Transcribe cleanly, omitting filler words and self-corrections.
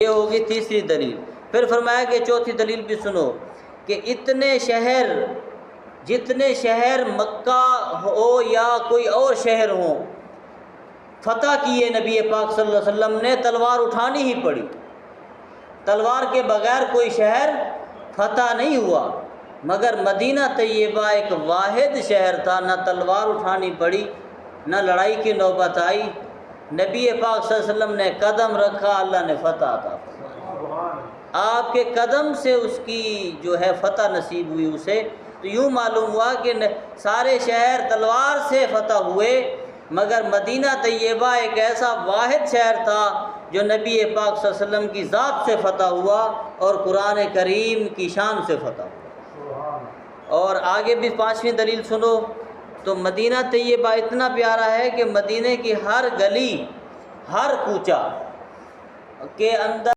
یہ ہوگی تیسری دلیل۔ پھر فرمایا کہ چوتھی دلیل بھی سنو کہ جتنے شہر مکہ ہو یا کوئی اور شہر ہوں، فتح کیے نبی پاک صلی اللہ علیہ وسلم نے، تلوار اٹھانی ہی پڑی۔ تلوار کے بغیر کوئی شہر فتح نہیں ہوا، مگر مدینہ طیبہ ایک واحد شہر تھا، نہ تلوار اٹھانی پڑی، نہ لڑائی کی نوبت آئی۔ نبی پاک صلی اللہ علیہ وسلم نے قدم رکھا، اللہ نے فتح عطا فرمائی۔ آپ کے قدم سے اس کی جو ہے فتح نصیب ہوئی اسے۔ تو یوں معلوم ہوا کہ سارے شہر تلوار سے فتح ہوئے، مگر مدینہ طیبہ ایک ایسا واحد شہر تھا جو نبی پاک صلی اللہ علیہ وسلم کی ذات سے فتح ہوا اور قرآن کریم کی شان سے فتح ہوا۔ اور آگے بھی پانچویں دلیل سنو تو مدینہ طیبہ اتنا پیارا ہے کہ مدینہ کی ہر گلی، ہر کوچہ کے اندر